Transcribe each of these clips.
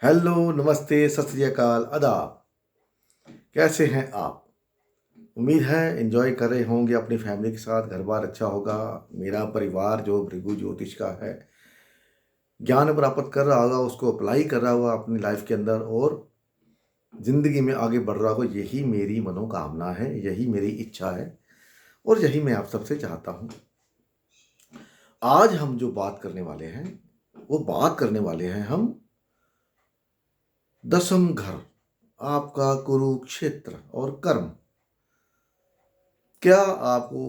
Hello, नमस्ते, सत श्री अकाल, आदाब। कैसे हैं आप? उम्मीद है एंजॉय कर रहे होंगे अपनी फैमिली के साथ। घर बार अच्छा होगा। मेरा परिवार जो भृगु ज्योतिष का है, ज्ञान प्राप्त कर रहा होगा, उसको अप्लाई कर रहा होगा अपनी लाइफ के अंदर और ज़िंदगी में आगे बढ़ रहा होगा। यही मेरी मनोकामना है, यही मेरी इच्छा है और यही मैं आप सबसे चाहता हूँ। आज हम जो बात करने वाले हैं, वो बात करने वाले हैं हम दशम घर, आपका कुरुक्षेत्र और कर्म। क्या आपको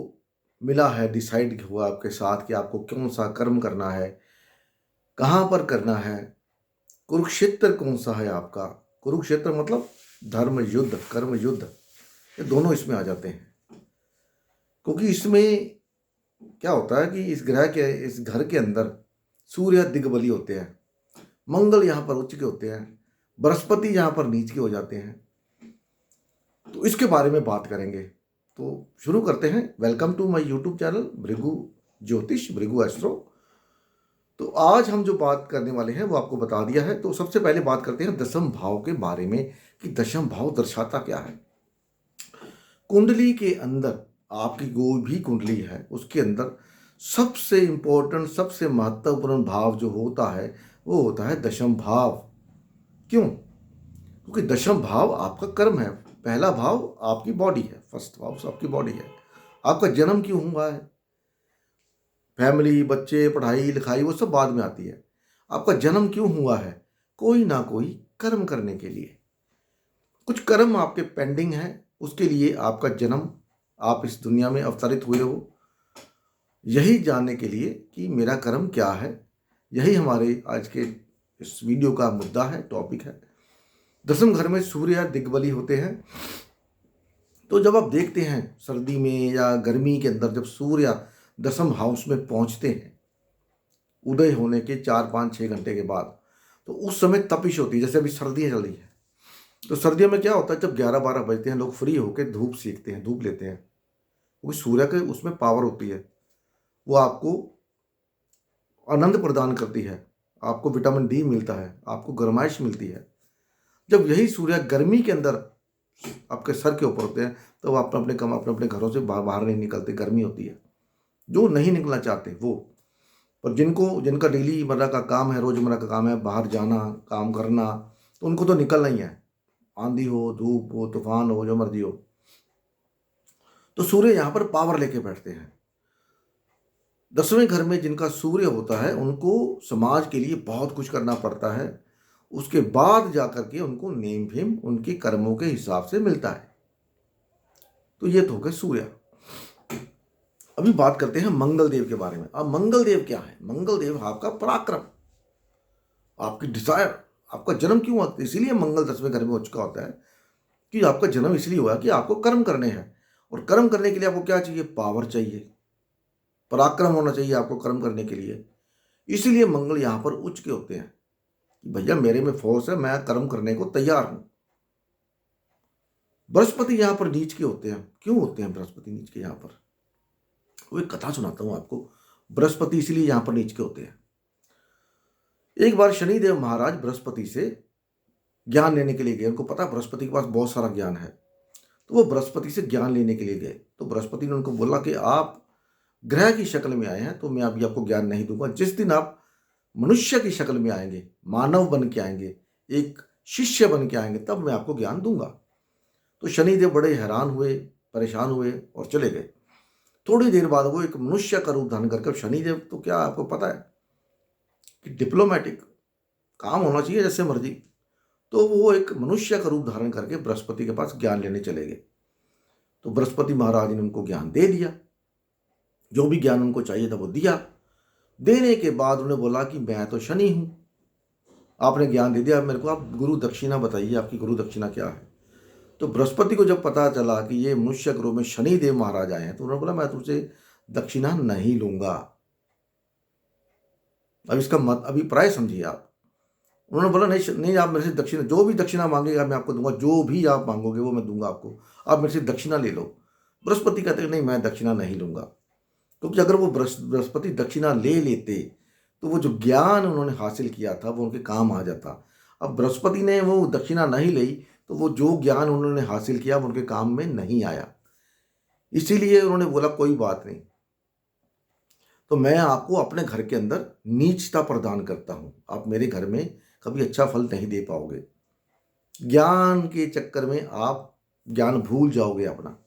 मिला है, डिसाइड हुआ आपके साथ कि आपको कौन सा कर्म करना है, कहाँ पर करना है? कुरुक्षेत्र कौन सा है आपका? कुरुक्षेत्र मतलब धर्म युद्ध, कर्म युद्ध, ये दोनों इसमें आ जाते हैं। क्योंकि इसमें क्या होता है कि इस ग्रह के, इस घर के अंदर सूर्य दिग्बली होते हैं, मंगल यहाँ पर उच्च के होते हैं, बृहस्पति यहाँ पर नीच के हो जाते हैं। तो इसके बारे में बात करेंगे। तो शुरू करते हैं। Welcome to my YouTube channel Bhrigu Jyotish, Bhrigu astro. तो आज हम जो बात करने वाले हैं वो आपको बता दिया है। तो सबसे पहले बात करते हैं दशम भाव के बारे में कि दशम भाव दर्शाता क्या है। कुंडली के अंदर, आपकी कोई भी कुंडली है उसके अंदर सबसे इंपॉर्टेंट, सबसे महत्वपूर्ण भाव जो होता है वो होता है दशम भाव। क्यों? क्योंकि दशम भाव आपका कर्म है। पहला भाव आपकी बॉडी है, फर्स्ट भाव आपकी बॉडी है। आपका जन्म क्यों हुआ है? फैमिली, बच्चे, पढ़ाई लिखाई वो सब बाद में आती है। आपका जन्म क्यों हुआ है? कोई ना कोई कर्म करने के लिए। कुछ कर्म आपके पेंडिंग हैं, उसके लिए आपका जन्म, आप इस दुनिया में अवतरित हुए हो, यही जानने के लिए कि मेरा कर्म क्या है। यही हमारे आज के इस वीडियो का मुद्दा है, टॉपिक है। दसम घर में सूर्य दिग्बली होते हैं। तो जब आप देखते हैं सर्दी में या गर्मी के अंदर, जब सूर्य दसम हाउस में पहुंचते हैं उदय होने के 4-5-6 घंटे के बाद, तो उस समय तपिश होती है। जैसे अभी सर्दियाँ चल रही है, तो सर्दियों में क्या होता है, जब 11-12 बजते हैं लोग फ्री होकर धूप सेकते हैं, धूप लेते हैं, क्योंकि सूर्य के उसमें पावर होती है। वो आपको आनंद प्रदान करती है, आपको विटामिन डी मिलता है, आपको गर्माइश मिलती है। जब यही सूर्य गर्मी के अंदर आपके सर के ऊपर होते हैं, तो आप अपने अपने घरों से बाहर नहीं निकलते, गर्मी होती है। जो नहीं निकलना चाहते वो, पर जिनका डेली मर्रा का काम है, रोजमर्रा का काम है, बाहर जाना, काम करना, तो उनको तो निकलना ही है। आंधी हो, धूप हो, तूफान हो, जो मर्जी हो, तो सूर्य यहाँ पर पावर लेके बैठते हैं। दसवें घर में जिनका सूर्य होता है उनको समाज के लिए बहुत कुछ करना पड़ता है। उसके बाद जाकर के उनको नेम फेम उनके कर्मों के हिसाब से मिलता है। तो ये तो हो गए सूर्य। अभी बात करते हैं मंगल देव के बारे में। अब मंगल देव क्या है? मंगल देव आपका पराक्रम, आपकी डिजायर, आपका जन्म क्यों हुआ? इसीलिए मंगल दसवें घर में हो चुका होता है कि आपका जन्म इसलिए हुआ कि आपको कर्म करने हैं। और कर्म करने के लिए आपको क्या चाहिए? पावर चाहिए, पराक्रम होना चाहिए आपको कर्म करने के लिए। इसीलिए मंगल यहाँ पर उच्च के होते हैं कि भैया मेरे में फोर्स है, मैं कर्म करने को तैयार हूं। बृहस्पति यहाँ पर नीच के होते हैं। क्यों होते हैं बृहस्पति नीच के यहाँ पर? वो एक कथा सुनाता हूं आपको। बृहस्पति इसलिए यहाँ पर नीच के होते हैं। एक बार शनिदेव महाराज बृहस्पति से ज्ञान लेने के लिए गए। उनको पता बृहस्पति के पास बहुत सारा ज्ञान है, तो वो बृहस्पति से ज्ञान लेने के लिए गए। तो बृहस्पति ने उनको बोला कि आप ग्रह की शक्ल में आए हैं तो मैं अभी आपको ज्ञान नहीं दूंगा। जिस दिन आप मनुष्य की शक्ल में आएंगे, मानव बन के आएंगे, एक शिष्य बन के आएंगे, तब मैं आपको ज्ञान दूंगा। तो शनिदेव बड़े हैरान हुए, परेशान हुए और चले गए। थोड़ी देर बाद वो एक मनुष्य का रूप धारण करके, शनिदेव तो क्या आपको पता है कि डिप्लोमेटिक काम होना चाहिए जैसे मर्जी, तो वो एक मनुष्य का रूप धारण करके बृहस्पति के पास ज्ञान लेने चले गए। तो बृहस्पति महाराज ने उनको ज्ञान दे दिया, जो भी ज्ञान उनको चाहिए था वो दिया। देने के बाद उन्होंने बोला कि मैं तो शनि हूं, आपने ज्ञान दे दिया, मेरे को आप गुरु दक्षिणा बताइए, आपकी गुरु दक्षिणा क्या है? तो बृहस्पति को जब पता चला कि ये मनुष्य के रूप में शनिदेव महाराज आए हैं, तो उन्होंने बोला मैं तुझसे दक्षिणा नहीं लूंगा। अब इसका मत अभिप्राय समझिए आप। उन्होंने बोला नहीं नहीं, आप मेरे से दक्षिणा, जो भी दक्षिणा मांगेगा मैं आपको दूंगा, जो भी आप मांगोगे वो मैं दूंगा आपको, आप मेरे से दक्षिणा ले लो। बृहस्पति कहते हैं नहीं, मैं दक्षिणा नहीं लूंगा। क्योंकि अगर वो बृहस्पति दक्षिणा ले लेते तो वो जो ज्ञान उन्होंने हासिल किया था वो उनके काम आ जाता। अब बृहस्पति ने वो दक्षिणा नहीं ली तो वो जो ज्ञान उन्होंने हासिल किया वो उनके काम में नहीं आया, इसीलिए उन्होंने बोला कोई बात नहीं। तो मैं आपको अपने घर के अंदर नीचता प्रदान करता हूं, आप मेरे घर में कभी अच्छा फल नहीं दे पाओगे। ज्ञान के चक्कर में आप ज्ञान भूल जाओगे अपना,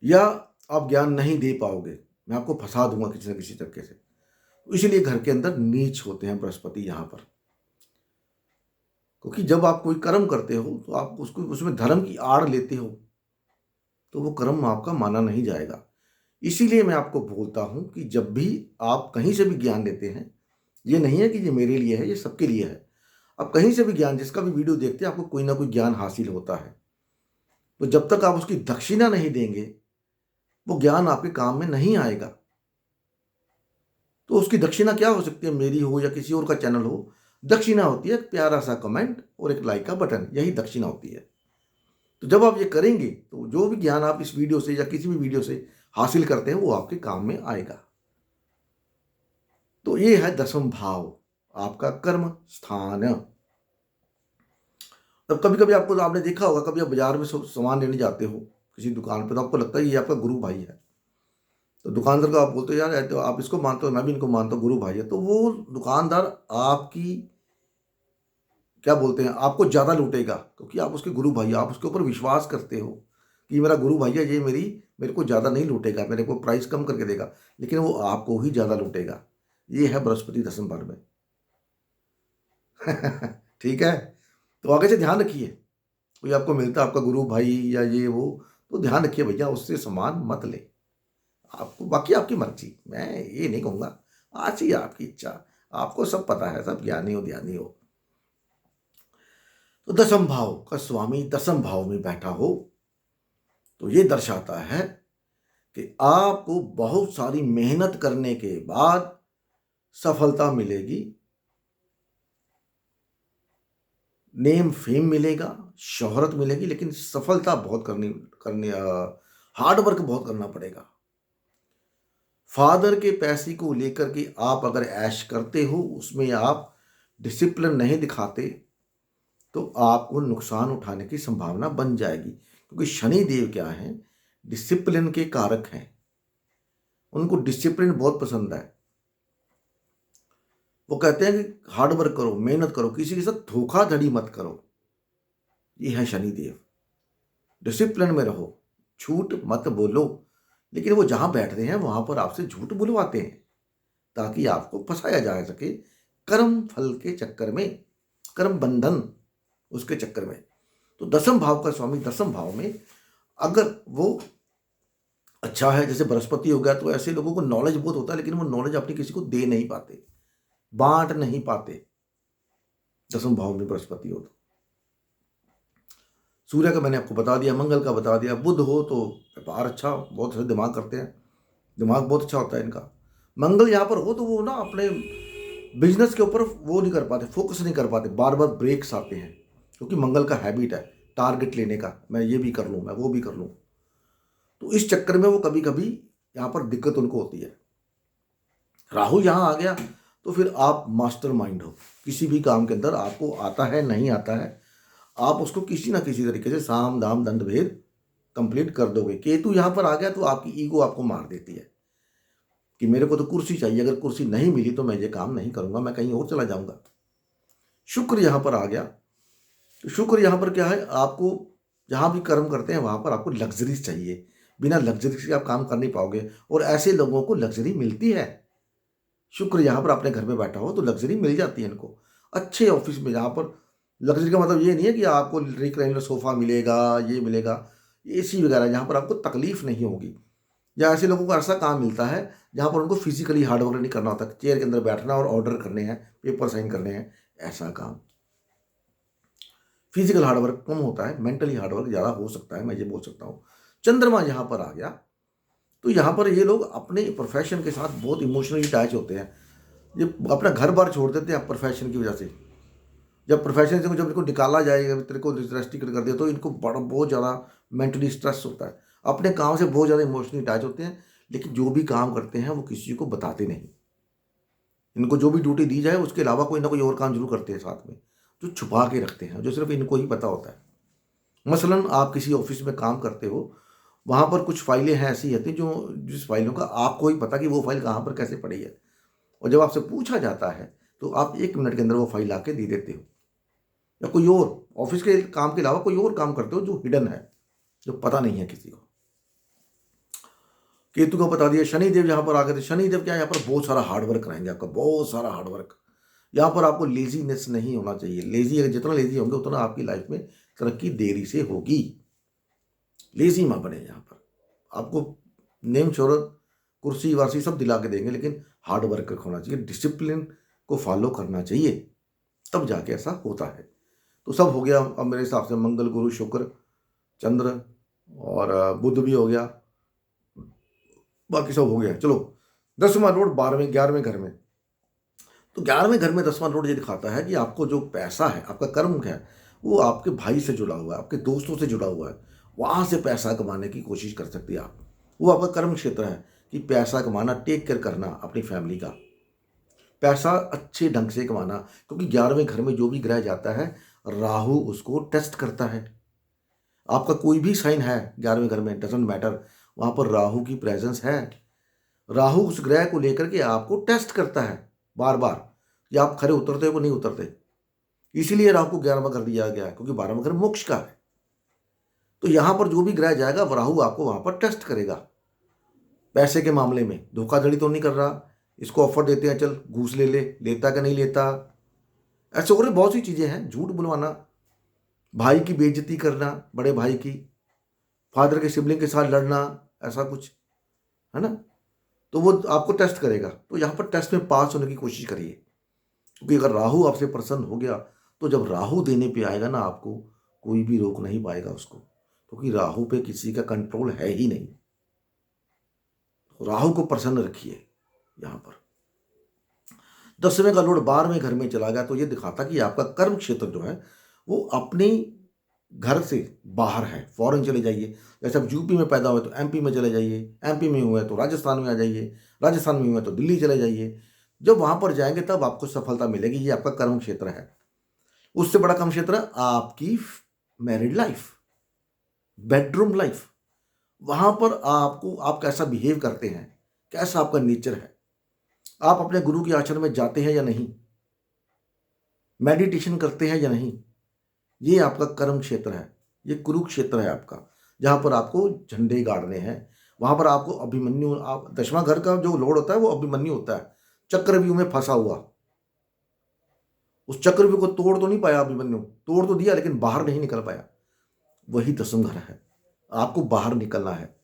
या आप ज्ञान नहीं दे पाओगे, मैं आपको फंसा दूंगा किसी न किसी तरीके से। तो इसलिए घर के अंदर नीच होते हैं बृहस्पति यहाँ पर, क्योंकि जब आप कोई कर्म करते हो तो आप उसको उसमें धर्म की आड़ लेते हो तो वो कर्म आपका माना नहीं जाएगा। इसीलिए मैं आपको बोलता हूं कि जब भी आप कहीं से भी ज्ञान लेते हैं, ये नहीं है कि ये मेरे लिए है, ये सबके लिए है। आप कहीं से भी ज्ञान, जिसका भी वीडियो देखते हैं, आपको कोई ना कोई ज्ञान हासिल होता है। तो जब तक आप उसकी दक्षिणा नहीं देंगे वो ज्ञान आपके काम में नहीं आएगा। तो उसकी दक्षिणा क्या हो सकती है, मेरी हो या किसी और का चैनल हो, दक्षिणा होती है एक प्यारा सा कमेंट और एक लाइक का बटन, यही दक्षिणा होती है। तो जब आप ये करेंगे तो जो भी ज्ञान आप इस वीडियो से या किसी भी वीडियो से हासिल करते हैं वो आपके काम में आएगा। तो ये है दसम भाव, आपका कर्म स्थान। तब कभी कभी आपको, आपने देखा होगा, कभी आप बाजार में सामान लेने जाते हो किसी दुकान पे, तो आपको लगता है ये आपका गुरु भाई है। तो दुकानदार को आप बोलते हो यार तो आप इसको मानते हो, मैं भी इनको मानता हूँ, गुरु भाई है। तो वो दुकानदार आपकी क्या बोलते हैं, आपको ज़्यादा लूटेगा, क्योंकि आप उसके गुरु भाई, आप उसके ऊपर विश्वास करते हो कि मेरा गुरु भाई है, ये मेरे को ज़्यादा नहीं लूटेगा, मेरे को प्राइस कम करके देगा, लेकिन वो आपको ही ज़्यादा लूटेगा। ये है बृहस्पति दसम भाव में। ठीक है, तो आगे से ध्यान रखिए, कोई आपको मिलता आपका गुरु भाई या ये वो, तो ध्यान रखिए भैया, उससे सामान मत ले। आपको बाकी आपकी मर्जी, मैं ये नहीं कहूँगा, आज ही आपकी इच्छा, आपको सब पता है, सब ज्ञानी हो ध्यानी हो। तो दसम भाव का स्वामी दसम भाव में बैठा हो तो ये दर्शाता है कि आपको बहुत सारी मेहनत करने के बाद सफलता मिलेगी, नेम फेम मिलेगा, शोहरत मिलेगी, लेकिन सफलता बहुत करने हार्ड वर्क बहुत करना पड़ेगा। फादर के पैसे को लेकर के आप अगर ऐश करते हो, उसमें आप डिसिप्लिन नहीं दिखाते, तो आपको नुकसान उठाने की संभावना बन जाएगी। क्योंकि शनि देव क्या है, डिसिप्लिन के कारक हैं, उनको डिसिप्लिन बहुत पसंद है। वो कहते हैं कि हार्ड वर्क करो, मेहनत करो, किसी के साथ धोखाधड़ी मत करो। ये है शनि देव, डिसिप्लिन में रहो, झूठ मत बोलो। लेकिन वो जहां बैठते हैं वहां पर आपसे झूठ बुलवाते हैं ताकि आपको फंसाया जा सके, कर्म फल के चक्कर में, कर्म बंधन उसके चक्कर में। तो दसम भाव का स्वामी दसम भाव में अगर वो अच्छा है, जैसे बृहस्पति हो गया, तो ऐसे लोगों को नॉलेज बहुत होता है, लेकिन वो नॉलेज अपनी किसी को दे नहीं पाते, बांट नहीं पाते। दसम भाव में बृहस्पति हो तो सूर्य का मैंने आपको बता दिया, मंगल का बता दिया, बुध हो तो व्यापार अच्छा, बहुत सारे दिमाग करते हैं, दिमाग बहुत अच्छा होता है इनका। मंगल यहाँ पर हो तो वो ना अपने बिजनेस के ऊपर वो नहीं कर पाते, फोकस नहीं कर पाते, बार बार ब्रेक्स आते हैं, क्योंकि मंगल का हैबिट है टारगेट लेने का, मैं ये भी कर लूँ, मैं वो भी कर लूँ। तो इस चक्कर में वो कभी कभी यहाँ पर दिक्कत उनको होती है। राहु यहाँ आ गया तो फिर आप मास्टर माइंड हो, किसी भी काम के अंदर आपको आता है नहीं आता है, आप उसको किसी ना किसी तरीके से साम दाम दंड भेद कंप्लीट कर दोगे। केतु यहाँ पर आ गया तो आपकी ईगो आपको मार देती है कि मेरे को तो कुर्सी चाहिए, अगर कुर्सी नहीं मिली तो मैं ये काम नहीं करूंगा, मैं कहीं और चला जाऊंगा। शुक्र यहाँ पर आ गया तो शुक्र यहाँ पर क्या है, आपको जहाँ भी कर्म करते हैं वहाँ पर आपको लग्जरीज चाहिए, बिना लग्जरी के आप काम कर नहीं पाओगे, और ऐसे लोगों को लग्जरी मिलती है। शुक्र यहाँ पर अपने घर में बैठा हो तो लग्जरी मिल जाती है इनको। अच्छे ऑफिस में, जहाँ पर लग्जरी का मतलब ये नहीं है कि आपको रिक्लाइनर सोफा मिलेगा, ये मिलेगा, एसी वगैरह, जहाँ पर आपको तकलीफ नहीं होगी, या ऐसे लोगों को ऐसा काम मिलता है जहाँ पर उनको फिजिकली हार्ड वर्क नहीं करना होता, चेयर के अंदर बैठना और ऑर्डर करने हैं, पेपर साइन करने हैं, ऐसा काम। फिजिकल हार्डवर्क कम होता है, मेंटली हार्डवर्क ज़्यादा हो सकता है, मैं ये बोल सकता हूँ। चंद्रमा यहाँ पर आ गया तो यहाँ पर ये लोग अपने प्रोफेशन के साथ बहुत इमोशनली अटैच होते हैं, ये अपना घर बार छोड़ देते हैं प्रोफेशन की वजह से। जब प्रोफेशन से जब इनको निकाला जाएगा, तेरे को रेस्ट्रिक्ट कर दिया, तो इनको बड़ा बहुत ज़्यादा मेंटली स्ट्रेस होता है, अपने काम से बहुत ज़्यादा इमोशनली अटैच होते हैं, लेकिन जो भी काम करते हैं वो किसी को बताते नहीं। इनको जो भी ड्यूटी दी जाए उसके अलावा कोई ना कोई और काम जरूर करते हैं साथ में, जो छुपा के रखते हैं, जो सिर्फ इनको ही पता होता है। मसलन आप किसी ऑफिस में काम करते हो, वहाँ पर कुछ फाइलें हैं ऐसी होती हैं जो जिस फाइलों का आपको ही पता कि वो फाइल कहाँ पर कैसे पड़ी है, और जब आपसे पूछा जाता है तो आप 1 मिनट के अंदर वो फाइल आके दे देते हो, या कोई और ऑफिस के काम के अलावा कोई और काम करते हो जो हिडन है, जो पता नहीं है किसी को। केतु को बता दिया, शनिदेव यहाँ पर आ गए थे। शनिदेव क्या है, यहाँ पर बहुत सारा हार्डवर्क कराएंगे आपका, बहुत सारा हार्डवर्क। यहाँ पर आपको लेजीनेस नहीं होना चाहिए। लेजी, अगर जितना लेजी होंगे उतना आपकी लाइफ में तरक्की देरी से होगी। लेजी मत बने। यहाँ पर आपको नेम शोहरत कुर्सी वार्सी सब दिला के देंगे, लेकिन हार्ड वर्क होना चाहिए, डिसिप्लिन को फॉलो करना चाहिए, तब जाके ऐसा होता है। तो सब हो गया अब मेरे हिसाब से, मंगल गुरु शुक्र चंद्र और बुध भी हो गया, बाकी सब हो गया। चलो 10वां लॉर्ड 12वें 11वें घर में। तो 11वें घर में 10वां लॉर्ड ये दिखाता है कि आपको जो पैसा है, आपका कर्म है, वो आपके भाई से जुड़ा हुआ है, आपके दोस्तों से जुड़ा हुआ है। वहाँ से पैसा कमाने की कोशिश कर सकती है आप। वो आपका कर्म क्षेत्र है कि पैसा कमाना, टेक केयर करना अपनी फैमिली का, पैसा अच्छे ढंग से कमाना। क्योंकि 11वें घर में जो भी ग्रह जाता है, राहु उसको टेस्ट करता है। आपका कोई भी साइन है 11वें घर में, डजेंट मैटर, वहाँ पर राहु की प्रेजेंस है। राहु उस ग्रह को लेकर के आपको टेस्ट करता है बार बार कि आप खरे उतरते हो कि नहीं उतरते। इसीलिए राहु को 11वां घर दिया गया है, क्योंकि 12वां घर मोक्ष का है। तो यहाँ पर जो भी ग्रह जाएगा, राहु आपको वहाँ पर टेस्ट करेगा। पैसे के मामले में धोखाधड़ी तो नहीं कर रहा, इसको ऑफर देते हैं चल घूस ले ले, लेता कि नहीं लेता, ऐसे और बहुत सी चीज़ें हैं। झूठ बुलवाना, भाई की बेइज्जती करना, बड़े भाई की, फादर के सिबलिंग के साथ लड़ना, ऐसा कुछ है ना, तो वो आपको टेस्ट करेगा। तो यहाँ पर टेस्ट में पास होने की कोशिश करिए, क्योंकि अगर राहु आपसे प्रसन्न हो गया तो जब राहु देने पे आएगा ना, आपको कोई भी रोक नहीं पाएगा उसको, क्योंकि राहु पे किसी का कंट्रोल है ही नहीं। राहु को प्रसन्न रखिए। यहाँ पर 10वें का लॉर्ड 12वें घर में चला गया, तो ये दिखाता कि आपका कर्म क्षेत्र जो है वो अपने घर से बाहर है। फॉरेन चले जाइए, जैसे आप यूपी में पैदा हुए तो एमपी में चले जाइए, एमपी में हुए तो राजस्थान में आ जाइए, राजस्थान में हुए तो दिल्ली चले जाइए। जब वहाँ पर जाएंगे तब आपको सफलता मिलेगी। ये आपका कर्म क्षेत्र है। उससे बड़ा कर्म क्षेत्र आपकी मैरिड लाइफ, बेडरूम लाइफ। वहाँ पर आपको, आप कैसा बिहेव करते हैं, कैसा आपका नेचर है, आप अपने गुरु के आश्रम में जाते हैं या नहीं, मेडिटेशन करते हैं या नहीं, ये आपका कर्म क्षेत्र है। ये कुरुक्षेत्र है आपका, जहाँ पर आपको झंडे गाड़ने हैं। वहाँ पर आपको अभिमन्यु, आप 10वां घर का जो लॉर्ड होता है वो अभिमन्यु होता है, चक्रव्यूह में फंसा हुआ। उस चक्रव्यूह को तोड़ तो नहीं पाया अभिमन्यु, तोड़ तो दिया लेकिन बाहर नहीं निकल पाया। वही 10वां घर है, आपको बाहर निकलना है।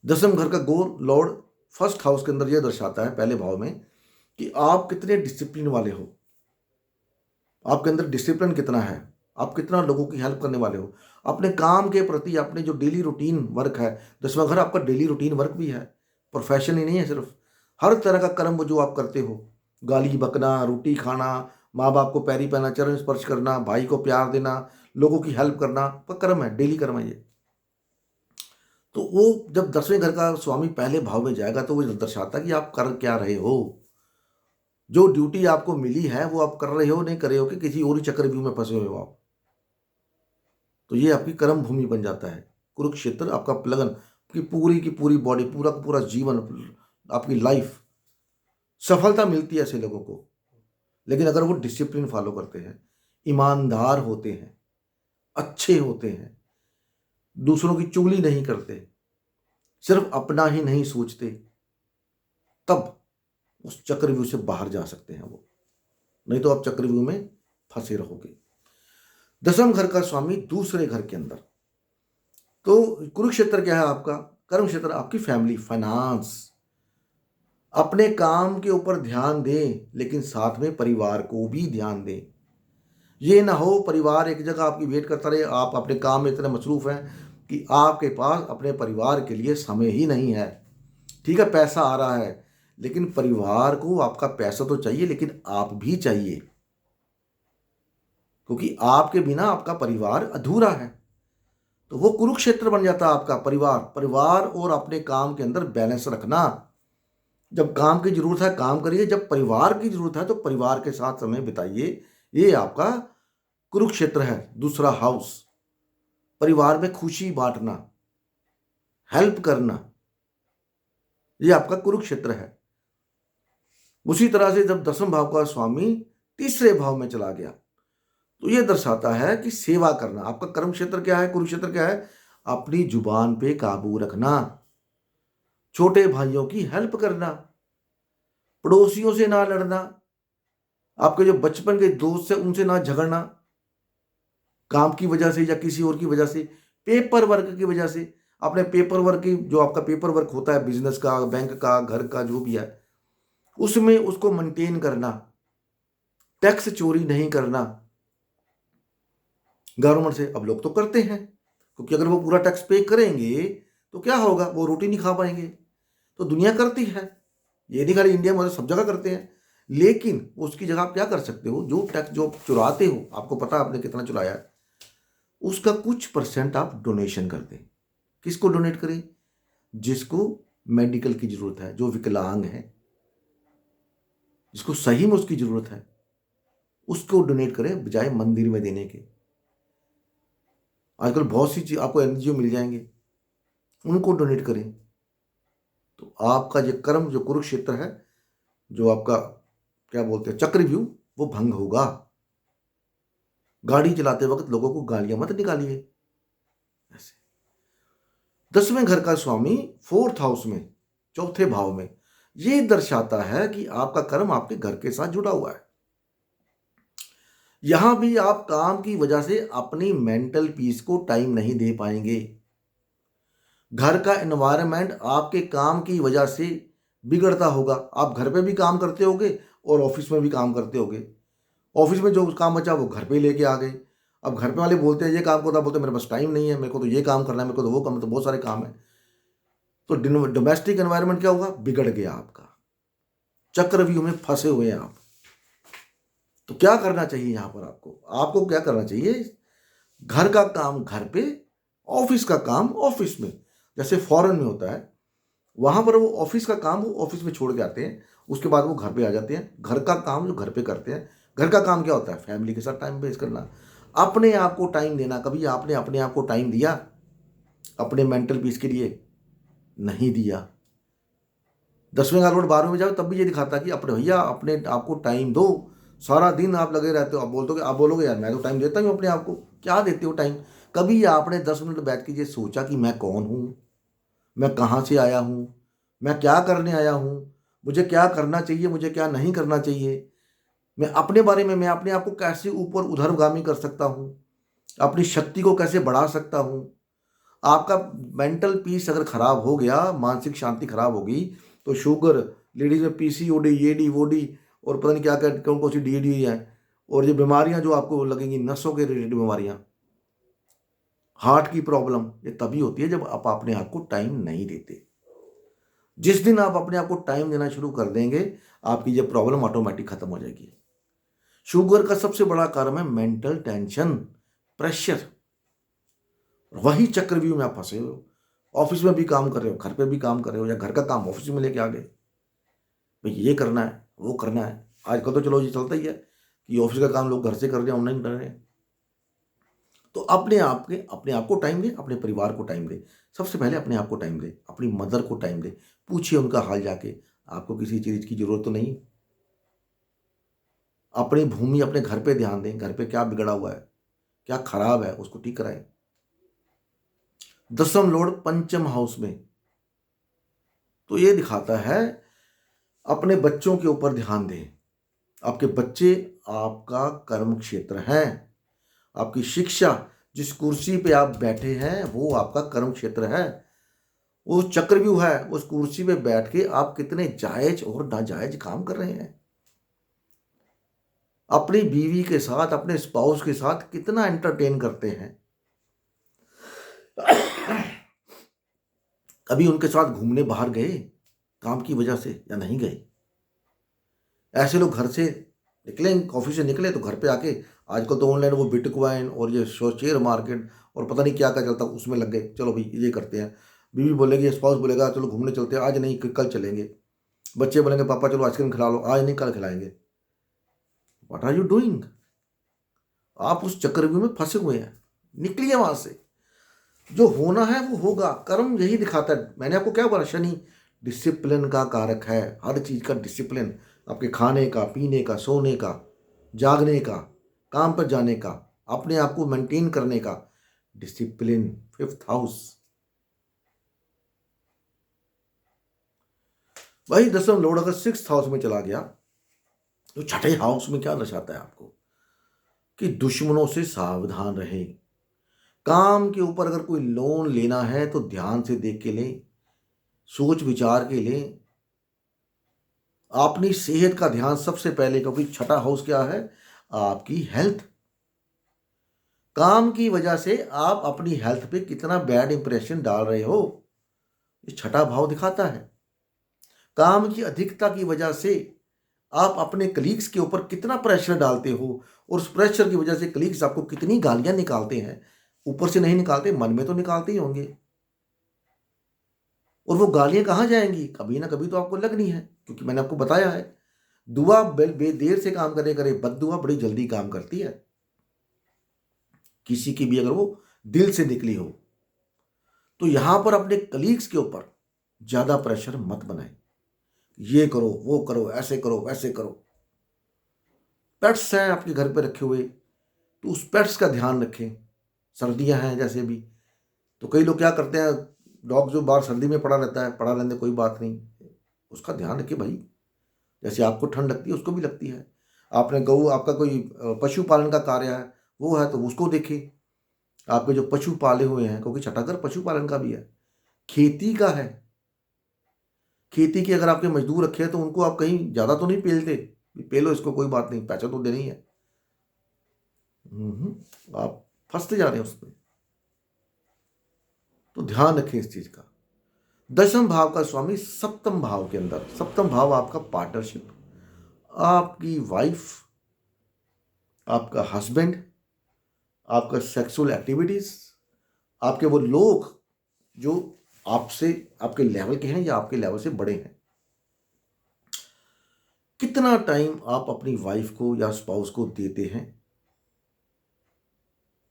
10वें घर का गोल लॉर्ड फर्स्ट हाउस के अंदर यह दर्शाता है, पहले भाव में, कि आप कितने डिसिप्लिन वाले हो, आपके अंदर डिसिप्लिन कितना है, आप कितना लोगों की हेल्प करने वाले हो, अपने काम के प्रति, अपने जो डेली रूटीन वर्क है। 10वां घर आपका डेली रूटीन वर्क भी है, प्रोफेशन ही नहीं है सिर्फ, हर तरह का कर्म जो आप करते हो, गाली बकना, रोटी खाना, माँ बाप को पैरी पहना, चरण स्पर्श करना, भाई को प्यार देना, लोगों की हेल्प करना, आपका कर्म है, डेली कर्म है ये। तो वो जब 10वें घर का स्वामी पहले भाव में जाएगा तो वो दर्शाता कि आप कर क्या रहे हो, जो ड्यूटी आपको मिली है वो आप कर रहे हो, नहीं कर रहे हो कि किसी और ही चक्रव्यूह में फंसे हुए हो आप। तो ये आपकी कर्म भूमि बन जाता है। कुरुक्षेत्र आपका प्लगन की पूरी बॉडी, पूरा का पूरा जीवन, आपकी लाइफ, सफलता मिलती है ऐसे लोगों को। लेकिन अगर वो डिसिप्लिन फॉलो करते हैं, ईमानदार होते हैं, अच्छे होते हैं, दूसरों की चुगली नहीं करते, सिर्फ अपना ही नहीं सोचते, तब उस चक्रव्यूह से बाहर जा सकते हैं वो, नहीं तो आप चक्रव्यूह में फंसे रहोगे। 10वें घर का स्वामी दूसरे घर के अंदर, तो कुरुक्षेत्र क्या है आपका कर्म क्षेत्र, आपकी फैमिली, फाइनेंस। अपने काम के ऊपर ध्यान दें, लेकिन साथ में परिवार को भी ध्यान दें। ये ना हो परिवार एक जगह आपकी वेट करता रहे, आप अपने काम में इतने मसरूफ हैं कि आपके पास अपने परिवार के लिए समय ही नहीं है। ठीक है, पैसा आ रहा है, लेकिन परिवार को आपका पैसा तो चाहिए, लेकिन आप भी चाहिए, क्योंकि आपके बिना आपका परिवार अधूरा है। तो वो कुरुक्षेत्र बन जाता है आपका परिवार। परिवार और अपने काम के अंदर बैलेंस रखना, जब काम की जरूरत है काम करिए, जब परिवार की जरूरत है तो परिवार के साथ समय बिताइए। ये आपका कुरुक्षेत्र है। दूसरा हाउस, परिवार में खुशी बांटना, हेल्प करना, ये आपका कुरुक्षेत्र है। उसी तरह से जब दसम भाव का स्वामी तीसरे भाव में चला गया तो ये दर्शाता है कि सेवा करना। आपका कर्म क्षेत्र क्या है, कुरुक्षेत्र क्या है? अपनी जुबान पे काबू रखना, छोटे भाइयों की हेल्प करना, पड़ोसियों से ना लड़ना, आपके जो बचपन के दोस्त हैं उनसे ना झगड़ना, काम की वजह से या किसी और की वजह से, पेपर वर्क की वजह से। अपने पेपर वर्क की, जो आपका पेपर वर्क होता है बिजनेस का, बैंक का, घर का, जो भी है, उसमें उसको मेंटेन करना, टैक्स चोरी नहीं करना गवर्नमेंट से। अब लोग तो करते हैं, क्योंकि अगर वो पूरा टैक्स पे करेंगे तो क्या होगा, वो रोटी नहीं खा पाएंगे। तो दुनिया करती है, ये नहीं खाली इंडिया में, सब जगह करते हैं। लेकिन उसकी जगह आप क्या कर सकते हो, जो टैक्स जो चुराते हो, आपको पता है आपने कितना चुराया है, उसका कुछ परसेंट आप डोनेशन कर दें। किसको डोनेट करें? जिसको मेडिकल की जरूरत है, जो विकलांग है, जिसको सही में उसकी जरूरत है, उसको डोनेट करें बजाय मंदिर में देने के। आजकल बहुत सी चीज आपको एनजीओ मिल जाएंगे, उनको डोनेट करें। तो आपका ये कर्म, जो कुरुक्षेत्र है, जो आपका क्या बोलते हैं चक्रव्यूह, वो भंग होगा। गाड़ी चलाते वक्त लोगों को गालियां मत निकालिए ऐसे। 10वें घर का स्वामी 4th हाउस में, चौथे भाव में, ये दर्शाता है कि आपका कर्म आपके घर के साथ जुड़ा हुआ है। यहां भी आप काम की वजह से अपनी मेंटल पीस को टाइम नहीं दे पाएंगे। घर का एनवायरनमेंट आपके काम की वजह से बिगड़ता होगा। आप घर पे भी काम करते होगे और ऑफिस में भी काम करते होगे। ऑफिस में जो काम बचा वो घर पे लेके आ गए। अब घर पे वाले बोलते हैं ये काम करता, बोलते मेरे पास टाइम नहीं है, मेरे को तो ये काम करना है, मेरे को तो वो काम, तो बहुत सारे काम है। तो डोमेस्टिक एनवायरनमेंट क्या होगा, बिगड़ गया आपका, चक्रव्यूह में फंसे हुए हैं आप। तो क्या करना चाहिए यहाँ पर आपको? आपको क्या करना चाहिए? घर का काम घर पे, ऑफिस का काम ऑफिस में। जैसे फॉरेन में होता है, वहां पर वो ऑफिस का काम वो ऑफिस में छोड़ के आते हैं, उसके बाद वो घर पे आ जाते हैं। घर का काम जो घर पे करते हैं। घर का काम क्या होता है? फैमिली के साथ टाइम वेस्ट करना, अपने आप को टाइम देना। कभी आपने अपने आप को टाइम दिया अपने मेंटल पीस के लिए? नहीं दिया। 10वें का लॉर्ड 12वें में जाओ तब भी ये दिखाता कि अपने भैया अपने आप को टाइम दो। सारा दिन आप लगे रहते हो, आप बोलोगे यार मैं तो टाइम देता हूँ अपने आप को। क्या देते हो टाइम? कभी आपने 10 मिनट बैठ के ये सोचा कि मैं कौन हूँ, मैं कहाँ से आया हूँ, मैं क्या करने आया हूँ, मुझे क्या करना चाहिए, मुझे क्या नहीं करना चाहिए, मैं अपने बारे में, मैं अपने आप को कैसे ऊपर उधरगामी कर सकता हूँ, अपनी शक्ति को कैसे बढ़ा सकता हूँ। आपका मेंटल पीस अगर खराब हो गया, मानसिक शांति खराब होगी, तो शुगर, लेडीज में पीसीओडी, ये डी वो डी, और पता नहीं क्या क्या कौन कौन सी डी है, और ये बीमारियां जो आपको लगेंगी, नसों के रिलेटेड बीमारियां, हार्ट की प्रॉब्लम, ये तभी होती है जब आप अपने आप को टाइम नहीं देते। जिस दिन आप अपने आप को टाइम देना शुरू कर देंगे, आपकी ये प्रॉब्लम ऑटोमेटिक खत्म हो जाएगी। शुगर का सबसे बड़ा कारण है मेंटल टेंशन, प्रेशर। वही चक्रव्यूह में आप फंसे हो। ऑफिस में भी काम कर रहे हो, घर पे भी काम कर रहे हो, या घर का काम ऑफिस में लेके आ गए, भाई ये करना है वो करना है। आजकल तो चलो ये चलता ही है कि ऑफिस का काम लोग घर से कर रहे हैं, ऑनलाइन कर रहे हैं। तो अपने आप को टाइम दे, अपने परिवार को टाइम दे। सबसे पहले अपने आप को टाइम दे, अपनी मदर को टाइम दे, पूछिए उनका हाल जाके। आपको किसी चीज की जरूरत तो नहीं। अपनी भूमि, अपने घर पे ध्यान दें, घर पे क्या बिगड़ा हुआ है, क्या खराब है, उसको ठीक कराएं। 10वां लॉर्ड पंचम हाउस में, तो ये दिखाता है अपने बच्चों के ऊपर ध्यान दें। आपके बच्चे आपका कर्म क्षेत्र है। आपकी शिक्षा, जिस कुर्सी पे आप बैठे हैं वो आपका कर्म क्षेत्र है। वो चक्रव्यूह है, उस कुर्सी पे बैठ के आप कितने जायज और नाजायज काम कर रहे हैं। अपनी बीवी के साथ, अपने स्पाउस के साथ कितना एंटरटेन करते हैं। कभी उनके साथ घूमने बाहर गए काम की वजह से, या नहीं गए? ऐसे लोग घर से निकले, ऑफिस से निकले तो घर पे आके, आजकल तो ऑनलाइन वो बिटकॉइन और ये शेयर मार्केट और पता नहीं क्या क्या चलता, उसमें लग गए। चलो भाई ये करते हैं। बीवी बोलेगी, स्पाउस बोलेगा चलो घूमने चलते हैं, आज नहीं कल चलेंगे। बच्चे बोलेंगे पापा चलो आइसक्रीम खिला लो, आज नहीं कल खिलाएंगे। What are you doing? आप उस चक्रव्यूह में फंसे हुए हैं, निकलिए वहां से। जो होना है वो होगा, कर्म यही दिखाता है। मैंने आपको क्या बोला, शनि डिसिप्लिन का कारक है, हर चीज का डिसिप्लिन, आपके खाने का, पीने का, सोने का, जागने का, काम पर जाने का, अपने आप को मेंटेन करने का डिसिप्लिन। फिफ्थ हाउस, वही 10वां लॉर्ड अगर सिक्स्थ हाउस में चला गया तो छठे हाउस में क्या दर्शाता है आपको कि दुश्मनों से सावधान रहें। काम के ऊपर अगर कोई लोन लेना है तो ध्यान से देख के लें, सोच विचार के लें। अपनी सेहत का ध्यान सबसे पहले, क्योंकि छठा हाउस क्या है, आपकी हेल्थ। काम की वजह से आप अपनी हेल्थ पे कितना बैड इंप्रेशन डाल रहे हो, ये छठा भाव दिखाता है। काम की अधिकता की वजह से आप अपने कलीग्स के ऊपर कितना प्रेशर डालते हो, और उस प्रेशर की वजह से कलीग्स आपको कितनी गालियां निकालते हैं। ऊपर से नहीं निकालते, मन में तो निकालते ही होंगे। और वो गालियां कहाँ जाएंगी, कभी ना कभी तो आपको लगनी है, क्योंकि मैंने आपको बताया है दुआ देर से काम करे करे, बद्दुआ बड़ी जल्दी काम करती है। किसी की भी अगर वो दिल से निकली हो तो यहां पर अपने कलीग्स के ऊपर ज्यादा प्रेशर मत बनाए। ये करो, वो करो, ऐसे करो, वैसे करो। पेट्स हैं आपके घर पे रखे हुए, तो उस पेट्स का ध्यान रखें। सर्दियां हैं जैसे भी, तो कई लोग क्या करते हैं, डॉग जो बाहर सर्दी में पड़ा रहता है, पड़ा रहने कोई बात नहीं, उसका ध्यान रखिए भाई। जैसे आपको ठंड लगती है उसको भी लगती है। आपने गऊ, आपका कोई पशुपालन का कार्य है वो है तो उसको देखिए। आपके जो पशु पाले हुए हैं, क्योंकि छठा घर पशुपालन का भी है, खेती का है। खेती की अगर आपके मजदूर रखे हैं तो उनको आप कहीं ज्यादा तो नहीं पेलते, पेलो इसको कोई बात नहीं, पैसा तो देना ही है। आप फंसते जा रहे हैं उसमें, तो ध्यान रखें इस चीज का। 10वें भाव का स्वामी सप्तम भाव के अंदर, सप्तम भाव आपका पार्टनरशिप, आपकी वाइफ, आपका हस्बैंड, आपका सेक्सुअल एक्टिविटीज, आपके वो लोग जो आपसे, आपके लेवल के हैं या आपके लेवल से बड़े हैं। कितना टाइम आप अपनी वाइफ को या स्पाउस को देते हैं,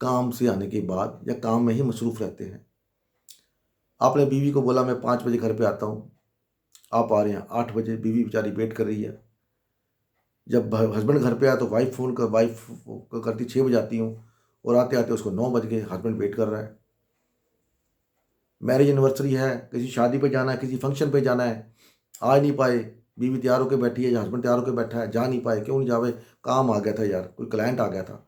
काम से आने के बाद या काम में ही मसरूफ रहते हैं। आपने बीवी को बोला मैं 5 बजे घर पे आता हूँ, आप आ रहे हैं 8 बजे, बीवी बेचारी वेट कर रही है। जब हस्बैंड घर पे आया तो वाइफ करती 6 बजे आती हूँ, और आते आते उसको 9 बज गए, हस्बैंड वेट कर रहा है। मैरिज एनिवर्सरी है, किसी शादी पे जाना है, किसी फंक्शन पे जाना है, आ नहीं पाए, बीवी तैयार होकर बैठी है या हस्बैंड तैयार होकर बैठा है, जा नहीं पाए। क्यों नहीं जावे, काम आ गया था यार, कोई क्लाइंट आ गया था।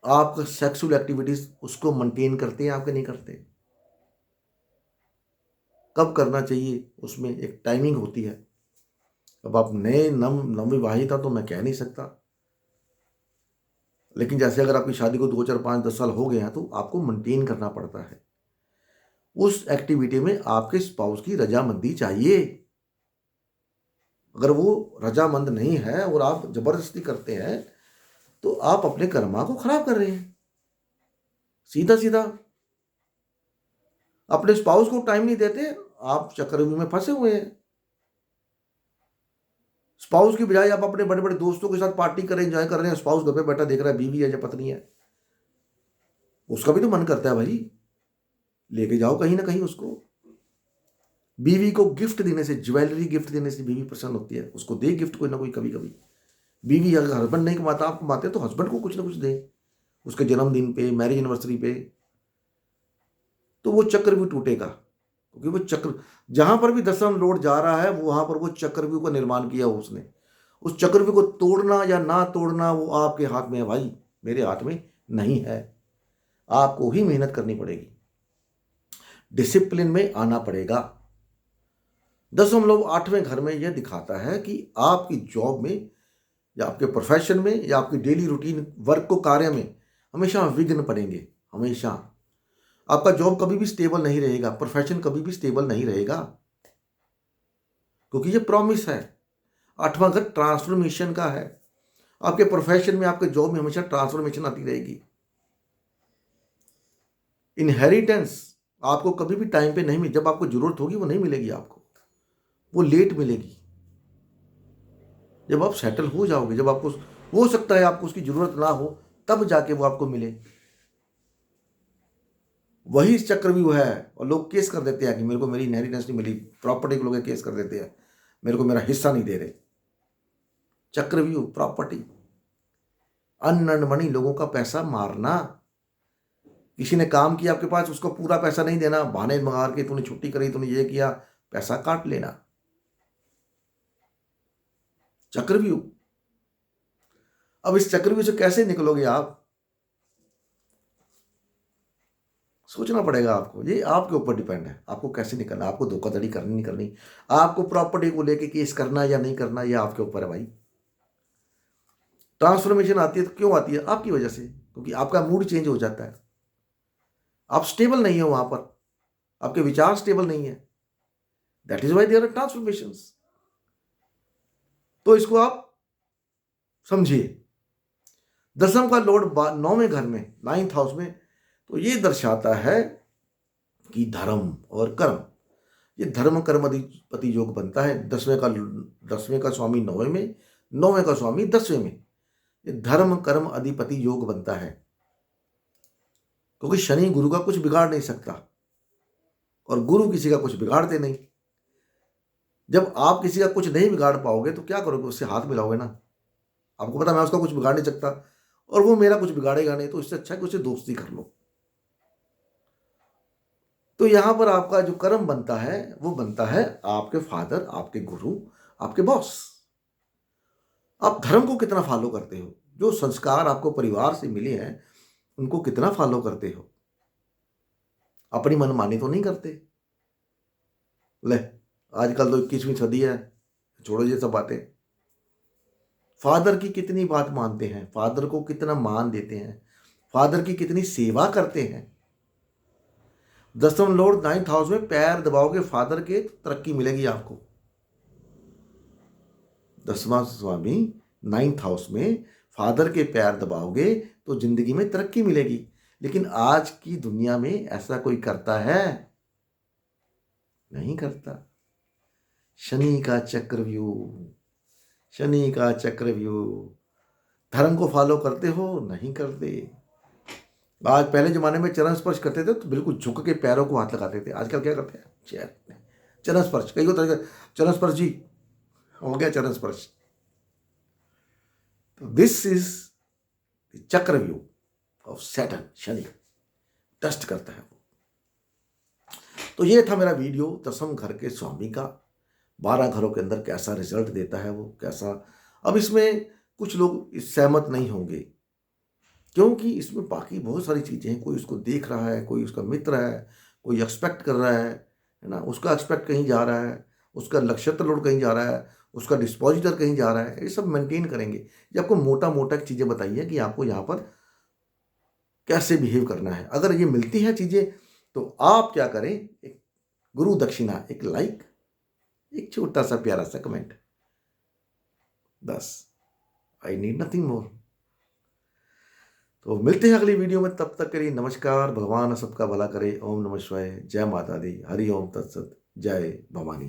आप सेक्सुअल एक्टिविटीज उसको मेंटेन करते हैं, आपके नहीं करते। कब करना चाहिए, उसमें एक टाइमिंग होती है। अब आप नए नवविवाहित तो मैं कह नहीं सकता, लेकिन जैसे अगर आपकी शादी को 2 4 5 10 साल हो गए हैं तो आपको मेंटेन करना पड़ता है। उस एक्टिविटी में आपके स्पाउस की रजामंदी चाहिए। अगर वो रजामंद नहीं है और आप जबरदस्ती करते हैं तो आप अपने कर्मा को खराब कर रहे हैं। सीधा सीधा अपने स्पाउस को टाइम नहीं देते, आप चक्रव्यूह में फंसे हुए हैं। स्पाउस की बजाय आप अपने बड़े बड़े दोस्तों के साथ पार्टी करें, एंजॉय कर रहे हैं, स्पाउस घर पे बैठा देख रहा है, बीवी है या पत्नी है, उसका भी तो मन करता है भाई, लेके जाओ कहीं ना कहीं उसको। बीवी को गिफ्ट देने से, ज्वेलरी गिफ्ट देने से बीवी प्रसन्न होती है, उसको दे गिफ्ट कोई ना कोई कभी कभी। बीवी अगर हस्बैंड नहीं कमाता, आप कमाते तो हस्बैंड को कुछ ना कुछ दे, उसके जन्मदिन पे, मैरिज एनिवर्सरी पे, तो वो चक्रव्यूह टूटेगा। क्योंकि वो चक्र, जहां पर भी 10वां लॉर्ड जा रहा है वहां पर वो चक्रव्यूह का निर्माण किया उसने। उस चक्रव्यूह को तोड़ना या ना तोड़ना वो आपके हाथ में है भाई, मेरे हाथ में नहीं है। आपको ही मेहनत करनी पड़ेगी, डिसिप्लिन में आना पड़ेगा। 10वां लॉर्ड 8वें घर में यह दिखाता है कि आपकी जॉब में या आपके प्रोफेशन में या आपकी डेली रूटीन वर्क को कार्य में हमेशा विघ्न पड़ेंगे। हमेशा आपका जॉब कभी भी स्टेबल नहीं रहेगा, प्रोफेशन कभी भी स्टेबल नहीं रहेगा, क्योंकि ये प्रॉमिस है। 8वां घर ट्रांसफॉर्मेशन का है। आपके प्रोफेशन में, आपके जॉब में हमेशा ट्रांसफॉर्मेशन आती रहेगी। इनहेरिटेंस आपको कभी भी टाइम पे नहीं मिल, जब आपको जरूरत होगी वो नहीं मिलेगी आपको, वो लेट मिलेगी। जब आप सेटल हो जाओगे, जब आपको हो सकता है आपको उसकी जरूरत ना हो, तब जाके वो आपको मिले। वही चक्रव्यूह है। और लोग केस कर देते हैं कि मेरे को मेरी इनहेरिटेंस नहीं मिली, प्रॉपर्टी को लोग केस कर देते हैं, मेरे को मेरा हिस्सा नहीं दे रहे। चक्रव्यूह, प्रॉपर्टी, अनअर्न्ड मनी, लोगों का पैसा मारना। किसी ने काम किया आपके पास, उसको पूरा पैसा नहीं देना, बहाने मार के तूने छुट्टी करी, तूने ये किया, पैसा काट लेना। चक्रव्यूह। अब इस चक्रव्यूह से कैसे निकलोगे आप, सोचना पड़ेगा आपको। ये आपके ऊपर डिपेंड है, आपको कैसे निकलना, आपको धोखाधड़ी करनी नहीं करनी, आपको प्रॉपर्टी को लेके केस करना या नहीं करना, ये आपके ऊपर है भाई। ट्रांसफॉर्मेशन आती है तो क्यों आती है? आपकी वजह से, क्योंकि आपका मूड चेंज हो जाता है, आप स्टेबल नहीं हो वहां पर, आपके विचार स्टेबल नहीं है। That is why there are transformations. तो इसको आप समझिए। दसम का लॉर्ड नौवें घर में, 9th हाउस में, तो ये दर्शाता है कि धर्म और कर्म, ये धर्म कर्म अधिपति योग बनता है। 10वें का स्वामी 9वें में, 9वें का स्वामी 10वें में, ये धर्म कर्म अधिपति योग बनता है। क्योंकि शनि गुरु का कुछ बिगाड़ नहीं सकता और गुरु किसी का कुछ बिगाड़ते नहीं। जब आप किसी का कुछ नहीं बिगाड़ पाओगे तो क्या करोगे? उससे हाथ मिलाओगे ना। आपको पता मैं उसका कुछ बिगाड़ नहीं सकता और वो मेरा कुछ बिगाड़ेगा नहीं, तो इससे अच्छा है कि उससे दोस्ती कर लो। तो यहां पर आपका जो कर्म बनता है वो बनता है आपके फादर, आपके गुरु, आपके बॉस। आप धर्म को कितना फॉलो करते हो, जो संस्कार आपको परिवार से मिले हैं उनको कितना फॉलो करते हो? अपनी मनमानी तो नहीं करते। ले, आजकल तो 21वीं सदी है, छोड़ो ये सब बातें। फादर की कितनी बात मानते हैं, फादर को कितना मान देते हैं, फादर की कितनी सेवा करते हैं। 10वां लॉर्ड 9th हाउस में, पैर दबाओगे फादर के तो तरक्की मिलेगी आपको। 10वां स्वामी 9th हाउस में, फादर के पैर दबाओगे तो जिंदगी में तरक्की मिलेगी। लेकिन आज की दुनिया में ऐसा कोई करता है? नहीं करता। शनि का चक्रव्यूह, शनि का चक्रव्यूह। धर्म को फॉलो करते हो? नहीं करते। आज पहले जमाने में चरण स्पर्श करते थे तो बिल्कुल झुक के पैरों को हाथ लगाते थे। आजकल क्या करते हैं? चेयर में चरण स्पर्श, कई को तरह चरण स्पर्श जी हो गया, चरण स्पर्श। तो दिस इज द चक्रव्यूह ऑफ सैटर्न। शनि टेस्ट करता है वो। तो ये था मेरा वीडियो, 10वें घर के स्वामी का 12 घरों के अंदर कैसा रिजल्ट देता है वो, कैसा। अब इसमें कुछ लोग सहमत नहीं होंगे क्योंकि इसमें बाकी बहुत सारी चीजें हैं। कोई उसको देख रहा है, कोई उसका मित्र है, कोई एक्सपेक्ट कर रहा है ना, उसका एक्सपेक्ट कहीं जा रहा है, उसका नक्षत्र लोड कहीं जा रहा है, उसका डिस्पोजिटर कहीं जा रहा है। ये सब मेंटेन करेंगे। ये आपको मोटा मोटा चीजें बताई है कि आपको यहाँ पर कैसे बिहेव करना है। अगर ये मिलती हैं चीजें तो आप क्या करें? एक गुरु दक्षिणा, एक लाइक, एक छोटा सा प्यारा सा कमेंट, बस। I need nothing more. तो मिलते हैं अगली वीडियो में, तब तक के लिए नमस्कार। भगवान सबका भला करे। ओम नमः शिवाय। जय माता दी। हरि ओम तत्सत। जय भवानी।